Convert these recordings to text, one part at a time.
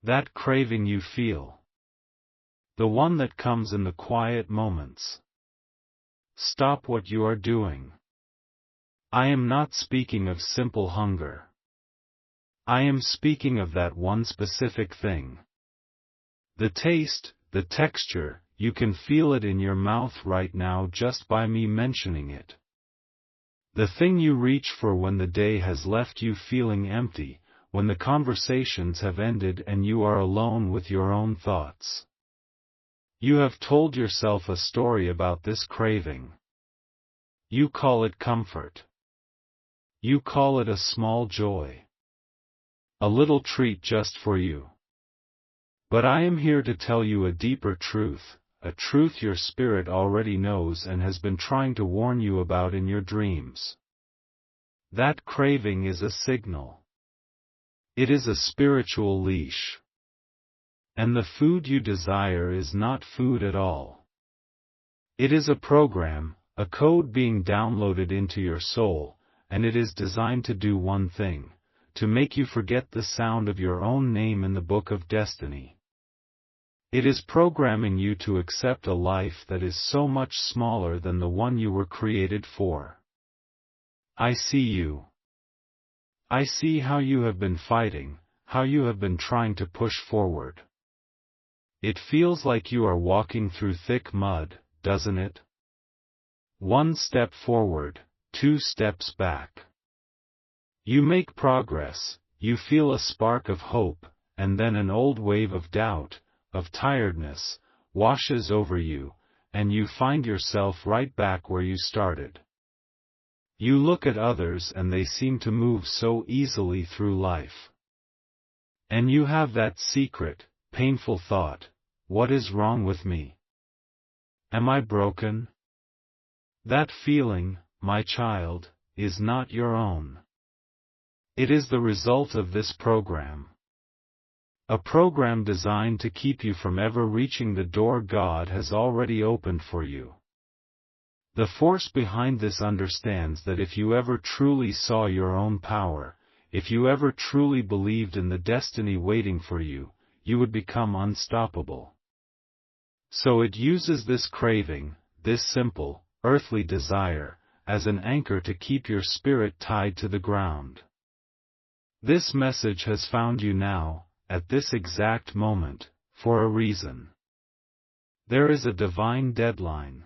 That craving you feel. The one that comes in the quiet moments. Stop what you are doing. I am not speaking of simple hunger. I am speaking of that one specific thing. The taste, the texture, you can feel it in your mouth right now just by me mentioning it. The thing you reach for when the day has left you feeling empty, when the conversations have ended and you are alone with your own thoughts. You have told yourself a story about this craving. You call it comfort. You call it a small joy. A little treat just for you. But I am here to tell you a deeper truth, a truth your spirit already knows and has been trying to warn you about in your dreams. That craving is a signal. It is a spiritual leash. And the food you desire is not food at all. It is a program, a code being downloaded into your soul, and it is designed to do one thing, to make you forget the sound of your own name in the book of destiny. It is programming you to accept a life that is so much smaller than the one you were created for. I see you. I see how you have been fighting, how you have been trying to push forward. It feels like you are walking through thick mud, doesn't it? One step forward, 2 steps back. You make progress, you feel a spark of hope, and then an old wave of doubt, of tiredness, washes over you, and you find yourself right back where you started. You look at others and they seem to move so easily through life. And you have that secret, painful thought, what is wrong with me? Am I broken? That feeling, my child, is not your own. It is the result of this program. A program designed to keep you from ever reaching the door God has already opened for you. The force behind this understands that if you ever truly saw your own power, if you ever truly believed in the destiny waiting for you, you would become unstoppable. So it uses this craving, this simple, earthly desire, as an anchor to keep your spirit tied to the ground. This message has found you now, at this exact moment, for a reason. There is a divine deadline.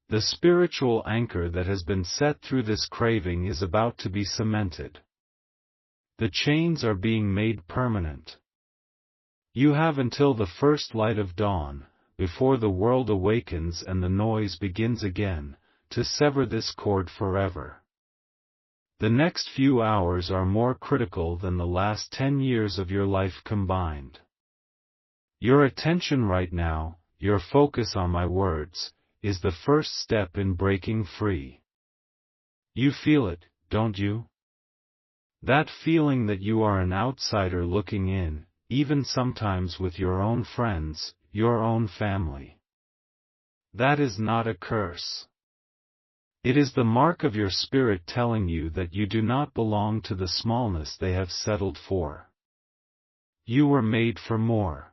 The spiritual anchor that has been set through this craving is about to be cemented. The chains are being made permanent. You have until the first light of dawn, before the world awakens and the noise begins again, to sever this cord forever. The next few hours are more critical than the last 10 years of your life combined. Your attention right now, your focus on my words, is the first step in breaking free. You feel it, don't you? That feeling that you are an outsider looking in, even sometimes with your own friends, your own family. That is not a curse. It is the mark of your spirit telling you that you do not belong to the smallness they have settled for. You were made for more.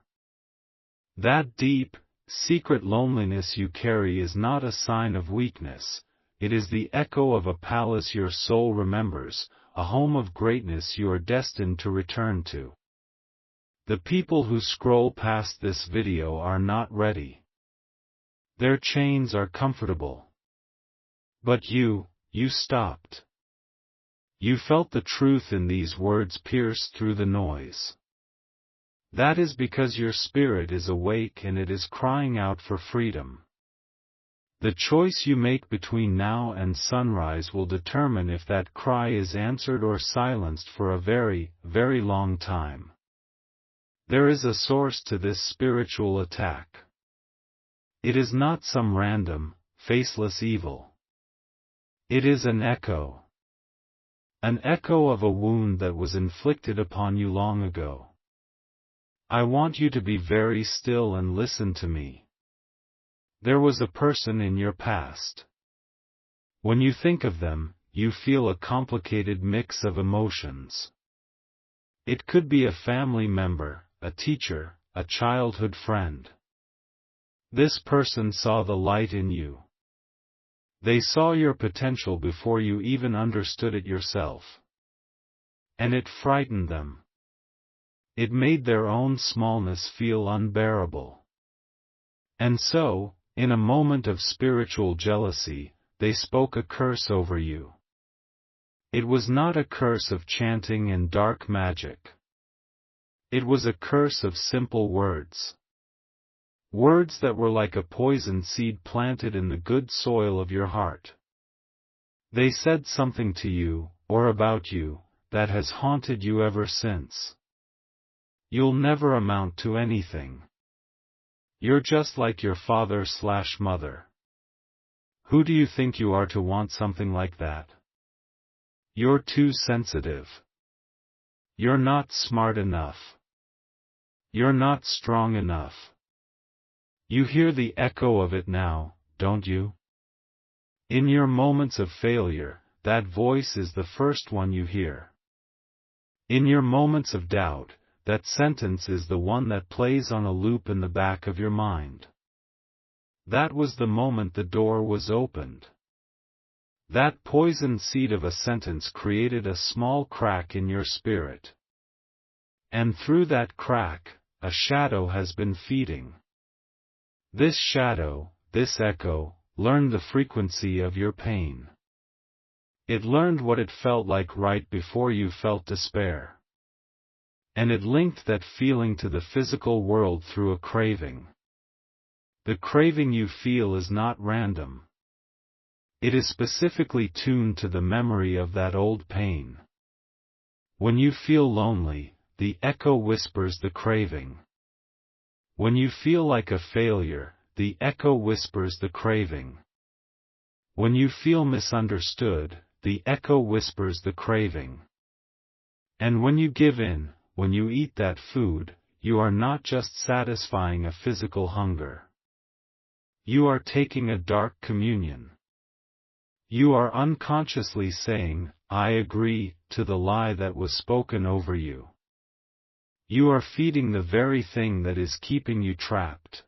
That deep, secret loneliness you carry is not a sign of weakness, it is the echo of a palace your soul remembers, a home of greatness you are destined to return to. The people who scroll past this video are not ready. Their chains are comfortable. But you stopped. You felt the truth in these words pierce through the noise. That is because your spirit is awake and it is crying out for freedom. The choice you make between now and sunrise will determine if that cry is answered or silenced for a very, very long time. There is a source to this spiritual attack. It is not some random, faceless evil. It is an echo. An echo of a wound that was inflicted upon you long ago. I want you to be very still and listen to me. There was a person in your past. When you think of them, you feel a complicated mix of emotions. It could be a family member, a teacher, a childhood friend. This person saw the light in you. They saw your potential before you even understood it yourself. And it frightened them. It made their own smallness feel unbearable. And so, in a moment of spiritual jealousy, they spoke a curse over you. It was not a curse of chanting and dark magic. It was a curse of simple words. Words that were like a poison seed planted in the good soil of your heart. They said something to you, or about you, that has haunted you ever since. You'll never amount to anything. You're just like your father/mother. Who do you think you are to want something like that? You're too sensitive. You're not smart enough. You're not strong enough. You hear the echo of it now, don't you? In your moments of failure, that voice is the first one you hear. In your moments of doubt, that sentence is the one that plays on a loop in the back of your mind. That was the moment the door was opened. That poisoned seed of a sentence created a small crack in your spirit. And through that crack, a shadow has been feeding. This shadow, this echo, learned the frequency of your pain. It learned what it felt like right before you felt despair. And it linked that feeling to the physical world through a craving. The craving you feel is not random. It is specifically tuned to the memory of that old pain. When you feel lonely, the echo whispers the craving. When you feel like a failure, the echo whispers the craving. When you feel misunderstood, the echo whispers the craving. And when you give in, when you eat that food, you are not just satisfying a physical hunger. You are taking a dark communion. You are unconsciously saying, I agree, to the lie that was spoken over you. You are feeding the very thing that is keeping you trapped.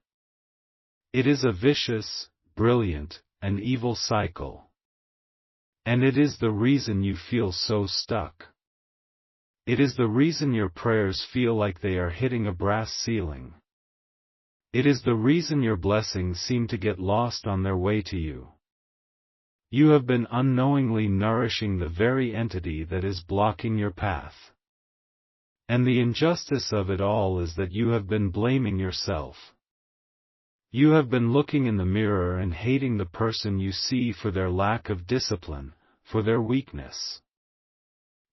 It is a vicious, brilliant, and evil cycle. And it is the reason you feel so stuck. It is the reason your prayers feel like they are hitting a brass ceiling. It is the reason your blessings seem to get lost on their way to you. You have been unknowingly nourishing the very entity that is blocking your path. And the injustice of it all is that you have been blaming yourself. You have been looking in the mirror and hating the person you see for their lack of discipline, for their weakness.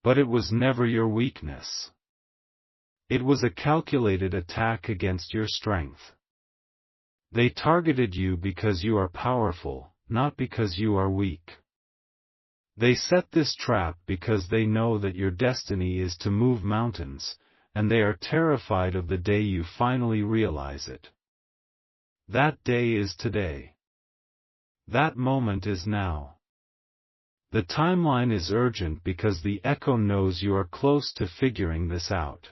But it was never your weakness. It was a calculated attack against your strength. They targeted you because you are powerful, not because you are weak. They set this trap because they know that your destiny is to move mountains, and they are terrified of the day you finally realize it. That day is today. That moment is now. The timeline is urgent because the echo knows you are close to figuring this out.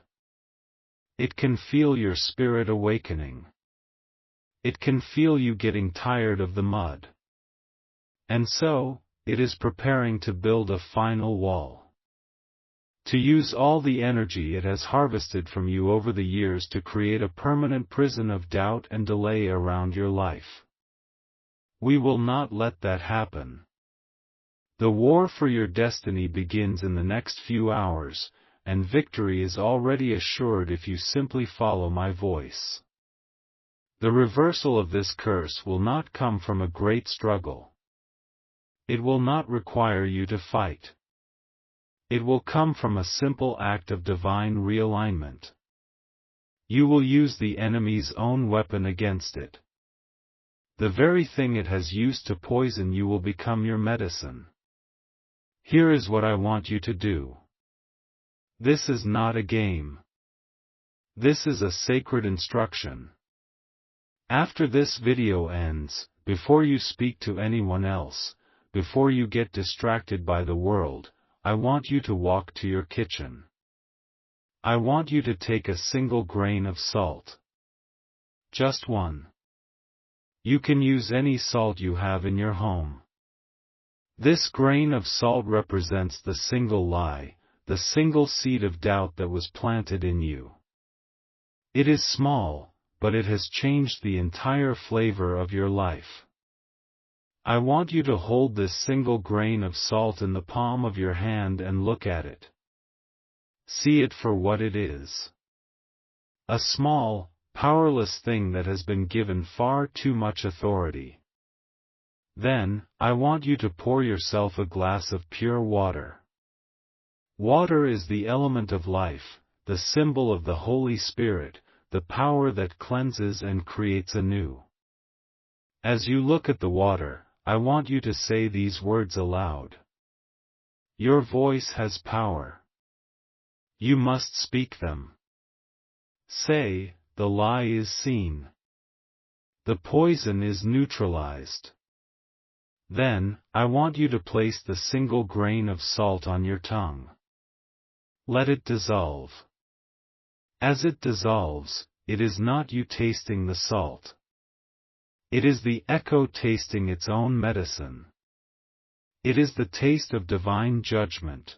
It can feel your spirit awakening. It can feel you getting tired of the mud. And so, it is preparing to build a final wall. To use all the energy it has harvested from you over the years to create a permanent prison of doubt and delay around your life. We will not let that happen. The war for your destiny begins in the next few hours, and victory is already assured if you simply follow my voice. The reversal of this curse will not come from a great struggle. It will not require you to fight. It will come from a simple act of divine realignment. You will use the enemy's own weapon against it. The very thing it has used to poison you will become your medicine. Here is what I want you to do. This is not a game. This is a sacred instruction. After this video ends, before you speak to anyone else, before you get distracted by the world, I want you to walk to your kitchen. I want you to take a single grain of salt. Just one. You can use any salt you have in your home. This grain of salt represents the single lie, the single seed of doubt that was planted in you. It is small, but it has changed the entire flavor of your life. I want you to hold this single grain of salt in the palm of your hand and look at it. See it for what it is. A small, powerless thing that has been given far too much authority. Then, I want you to pour yourself a glass of pure water. Water is the element of life, the symbol of the Holy Spirit, the power that cleanses and creates anew. As you look at the water, I want you to say these words aloud. Your voice has power. You must speak them. Say, the lie is seen. The poison is neutralized. Then, I want you to place the single grain of salt on your tongue. Let it dissolve. As it dissolves, it is not you tasting the salt. It is the echo tasting its own medicine. It is the taste of divine judgment.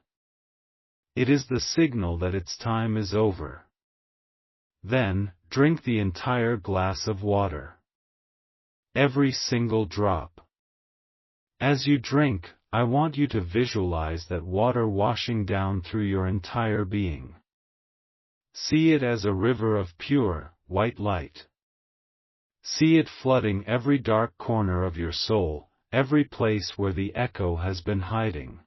It is the signal that its time is over. Then, drink the entire glass of water. Every single drop. As you drink, I want you to visualize that water washing down through your entire being. See it as a river of pure, white light. See it flooding every dark corner of your soul, every place where the echo has been hiding.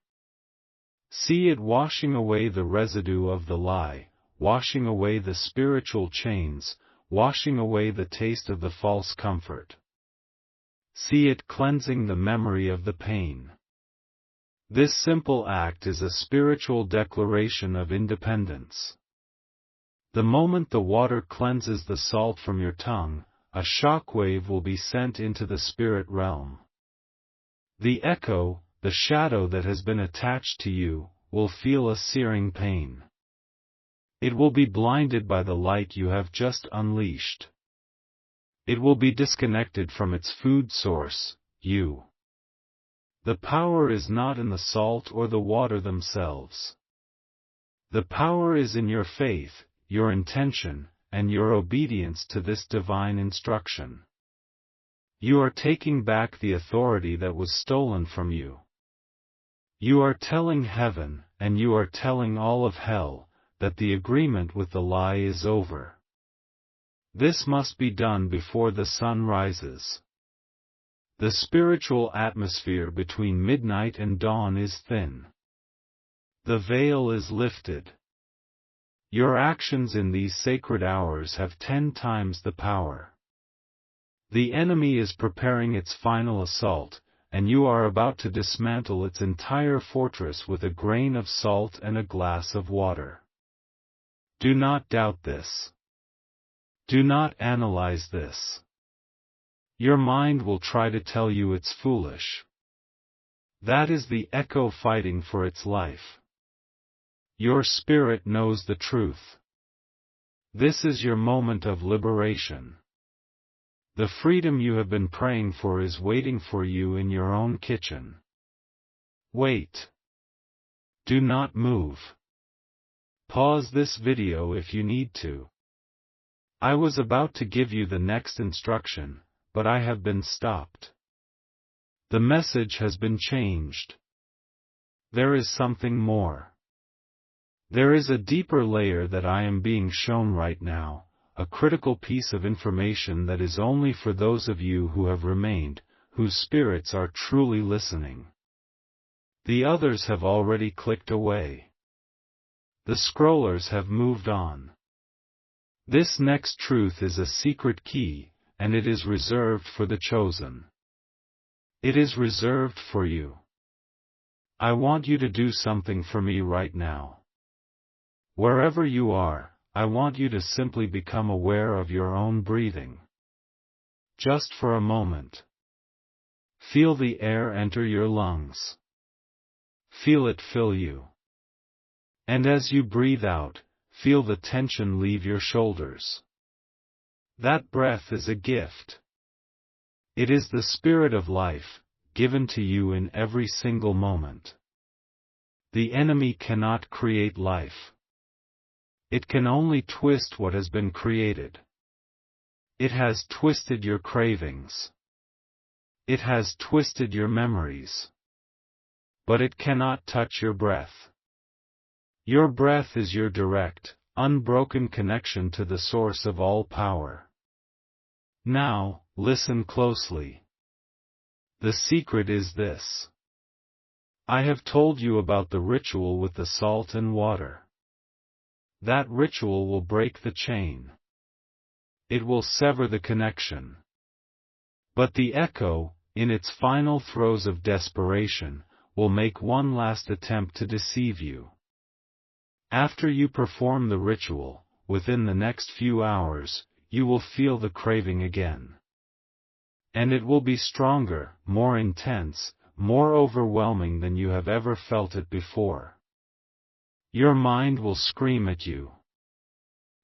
See it washing away the residue of the lie, washing away the spiritual chains, washing away the taste of the false comfort. See it cleansing the memory of the pain. This simple act is a spiritual declaration of independence. The moment the water cleanses the salt from your tongue, a shockwave will be sent into the spirit realm. The echo, the shadow that has been attached to you, will feel a searing pain. It will be blinded by the light you have just unleashed. It will be disconnected from its food source, you. The power is not in the salt or the water themselves. The power is in your faith, your intention, and your obedience to this divine instruction. You are taking back the authority that was stolen from you. You are telling heaven, and you are telling all of hell, that the agreement with the lie is over. This must be done before the sun rises. The spiritual atmosphere between midnight and dawn is thin. The veil is lifted. Your actions in these sacred hours have 10 times the power. The enemy is preparing its final assault, and you are about to dismantle its entire fortress with a grain of salt and a glass of water. Do not doubt this. Do not analyze this. Your mind will try to tell you it's foolish. That is the echo fighting for its life. Your spirit knows the truth. This is your moment of liberation. The freedom you have been praying for is waiting for you in your own kitchen. Wait. Do not move. Pause this video if you need to. I was about to give you the next instruction, but I have been stopped. The message has been changed. There is something more. There is a deeper layer that I am being shown right now, a critical piece of information that is only for those of you who have remained, whose spirits are truly listening. The others have already clicked away. The scrollers have moved on. This next truth is a secret key, and it is reserved for the chosen. It is reserved for you. I want you to do something for me right now. Wherever you are, I want you to simply become aware of your own breathing. Just for a moment. Feel the air enter your lungs. Feel it fill you. And as you breathe out, feel the tension leave your shoulders. That breath is a gift. It is the spirit of life, given to you in every single moment. The enemy cannot create life. It can only twist what has been created. It has twisted your cravings. It has twisted your memories. But it cannot touch your breath. Your breath is your direct, unbroken connection to the source of all power. Now, listen closely. The secret is this. I have told you about the ritual with the salt and water. That ritual will break the chain. It will sever the connection. But the echo, in its final throes of desperation, will make one last attempt to deceive you. After you perform the ritual, within the next few hours, you will feel the craving again. And it will be stronger, more intense, more overwhelming than you have ever felt it before. Your mind will scream at you.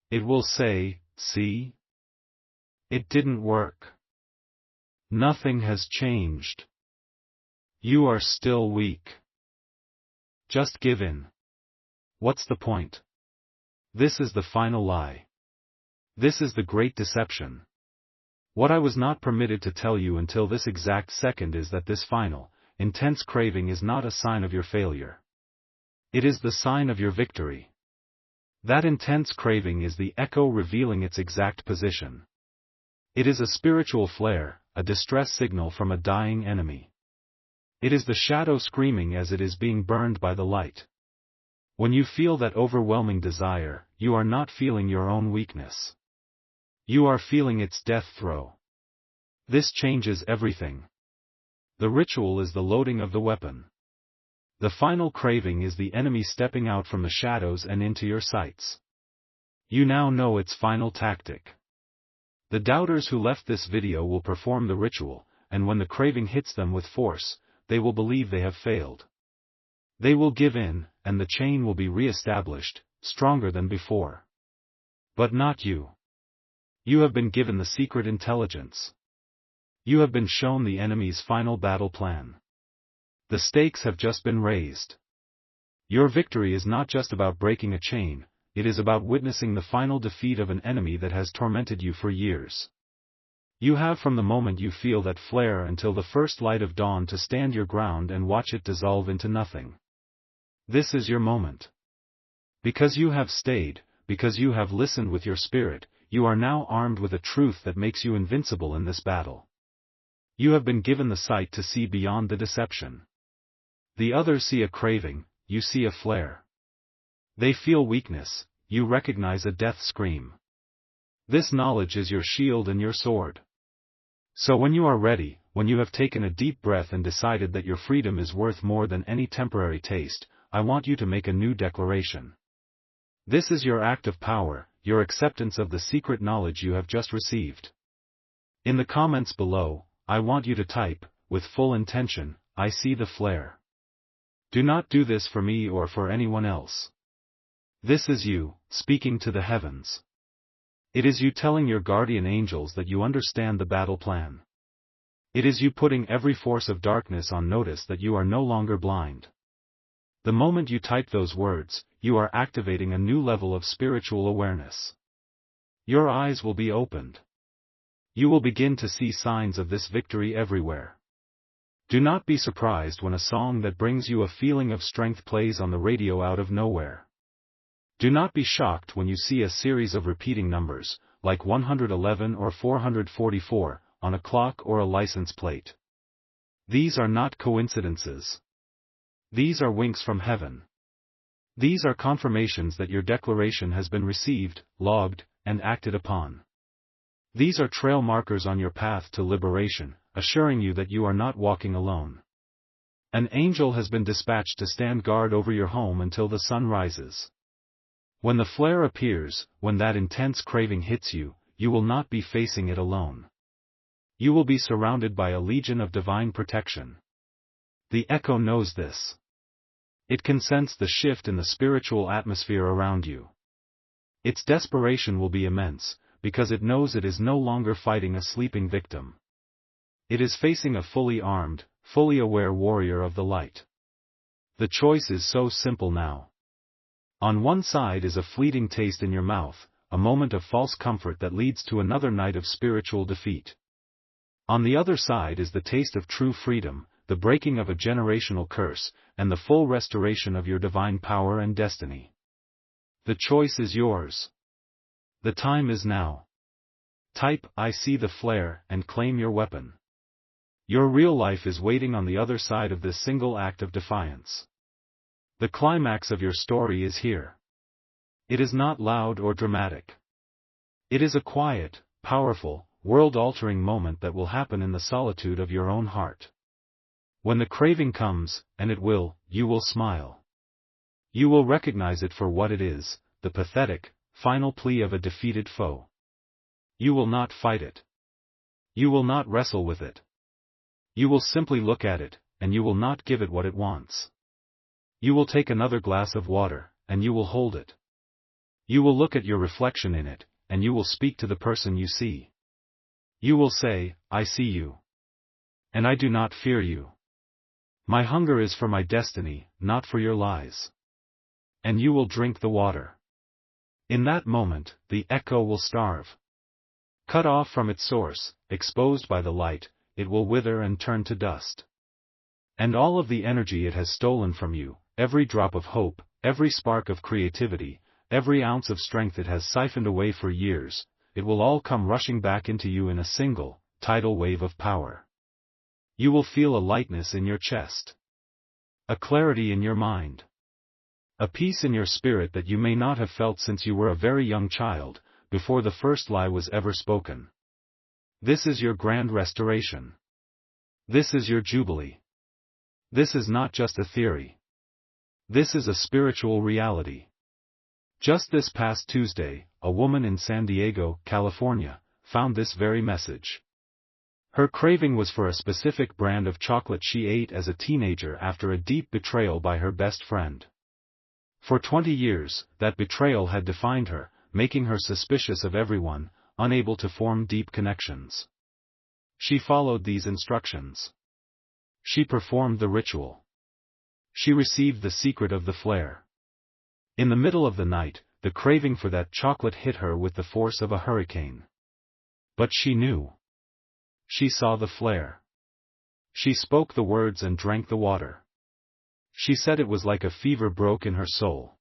It will say, "See? It didn't work. Nothing has changed. You are still weak. Just give in. What's the point?" This is the final lie. This is the great deception. What I was not permitted to tell you until this exact second is that this final, intense craving is not a sign of your failure. It is the sign of your victory. That intense craving is the echo revealing its exact position. It is a spiritual flare, a distress signal from a dying enemy. It is the shadow screaming as it is being burned by the light. When you feel that overwhelming desire, you are not feeling your own weakness. You are feeling its death throe. This changes everything. The ritual is the loading of the weapon. The final craving is the enemy stepping out from the shadows and into your sights. You now know its final tactic. The doubters who left this video will perform the ritual, and when the craving hits them with force, they will believe they have failed. They will give in, and the chain will be re-established, stronger than before. But not you. You have been given the secret intelligence. You have been shown the enemy's final battle plan. The stakes have just been raised. Your victory is not just about breaking a chain, it is about witnessing the final defeat of an enemy that has tormented you for years. You have from the moment you feel that flare until the first light of dawn to stand your ground and watch it dissolve into nothing. This is your moment. Because you have stayed, because you have listened with your spirit, you are now armed with a truth that makes you invincible in this battle. You have been given the sight to see beyond the deception. The others see a craving, you see a flare. They feel weakness, you recognize a death scream. This knowledge is your shield and your sword. So when you are ready, when you have taken a deep breath and decided that your freedom is worth more than any temporary taste, I want you to make a new declaration. This is your act of power, your acceptance of the secret knowledge you have just received. In the comments below, I want you to type, with full intention, "I see the flare." Do not do this for me or for anyone else. This is you, speaking to the heavens. It is you telling your guardian angels that you understand the battle plan. It is you putting every force of darkness on notice that you are no longer blind. The moment you type those words, you are activating a new level of spiritual awareness. Your eyes will be opened. You will begin to see signs of this victory everywhere. Do not be surprised when a song that brings you a feeling of strength plays on the radio out of nowhere. Do not be shocked when you see a series of repeating numbers, like 111 or 444, on a clock or a license plate. These are not coincidences. These are winks from heaven. These are confirmations that your declaration has been received, logged, and acted upon. These are trail markers on your path to liberation, assuring you that you are not walking alone. An angel has been dispatched to stand guard over your home until the sun rises. When the flare appears, when that intense craving hits you, you will not be facing it alone. You will be surrounded by a legion of divine protection. The echo knows this. It can sense the shift in the spiritual atmosphere around you. Its desperation will be immense, because it knows it is no longer fighting a sleeping victim. It is facing a fully armed, fully aware warrior of the light. The choice is so simple now. On one side is a fleeting taste in your mouth, a moment of false comfort that leads to another night of spiritual defeat. On the other side is the taste of true freedom, the breaking of a generational curse, and the full restoration of your divine power and destiny. The choice is yours. The time is now. Type "I see the flare" and claim your weapon. Your real life is waiting on the other side of this single act of defiance. The climax of your story is here. It is not loud or dramatic. It is a quiet, powerful, world-altering moment that will happen in the solitude of your own heart. When the craving comes, and it will, you will smile. You will recognize it for what it is, the pathetic, final plea of a defeated foe. You will not fight it. You will not wrestle with it. You will simply look at it, and you will not give it what it wants. You will take another glass of water, and you will hold it. You will look at your reflection in it, and you will speak to the person you see. You will say, "I see you. And I do not fear you. My hunger is for my destiny, not for your lies." And you will drink the water. In that moment, the echo will starve. Cut off from its source, exposed by the light, it will wither and turn to dust. And all of the energy it has stolen from you, every drop of hope, every spark of creativity, every ounce of strength it has siphoned away for years, it will all come rushing back into you in a single, tidal wave of power. You will feel a lightness in your chest. A clarity in your mind. A peace in your spirit that you may not have felt since you were a very young child, before the first lie was ever spoken. This is your grand restoration. This is your jubilee. This is not just a theory. This is a spiritual reality. Just this past Tuesday, a woman in San Diego, California, found this very message. Her craving was for a specific brand of chocolate she ate as a teenager after a deep betrayal by her best friend. For 20 years, that betrayal had defined her, making her suspicious of everyone, unable to form deep connections. She followed these instructions. She performed the ritual. She received the secret of the flare. In the middle of the night, the craving for that chocolate hit her with the force of a hurricane. But she knew. She saw the flare. She spoke the words and drank the water. She said it was like a fever broke in her soul.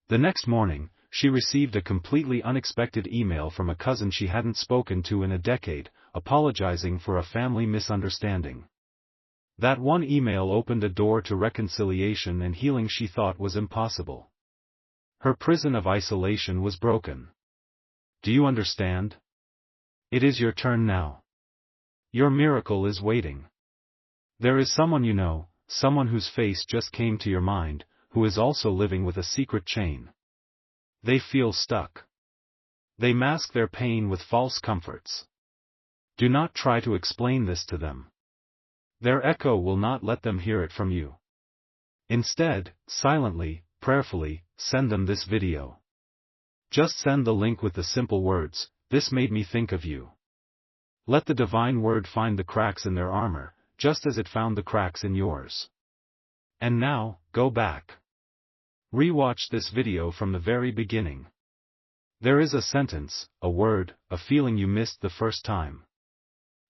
The next morning, she received a completely unexpected email from a cousin she hadn't spoken to in a decade, apologizing for a family misunderstanding. That one email opened a door to reconciliation and healing she thought was impossible. Her prison of isolation was broken. Do you understand? It is your turn now. Your miracle is waiting. There is someone you know, someone whose face just came to your mind, who is also living with a secret chain. They feel stuck. They mask their pain with false comforts. Do not try to explain this to them. Their echo will not let them hear it from you. Instead, silently, prayerfully, send them this video. Just send the link with the simple words, "This made me think of you." Let the divine word find the cracks in their armor, just as it found the cracks in yours. And now, go back. Rewatch this video from the very beginning. There is a sentence, a word, a feeling you missed the first time.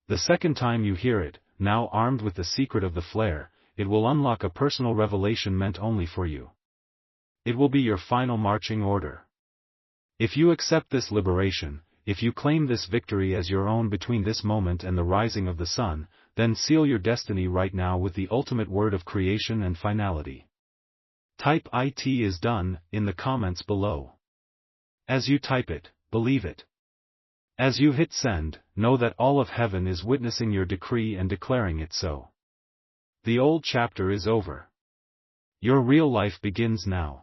The second time you hear it, now armed with the secret of the flare, it will unlock a personal revelation meant only for you. It will be your final marching order. If you accept this liberation, if you claim this victory as your own between this moment and the rising of the sun, then seal your destiny right now with the ultimate word of creation and finality. Type "It is done" in the comments below. As you type it, believe it. As you hit send, know that all of heaven is witnessing your decree and declaring it so. The old chapter is over. Your real life begins now.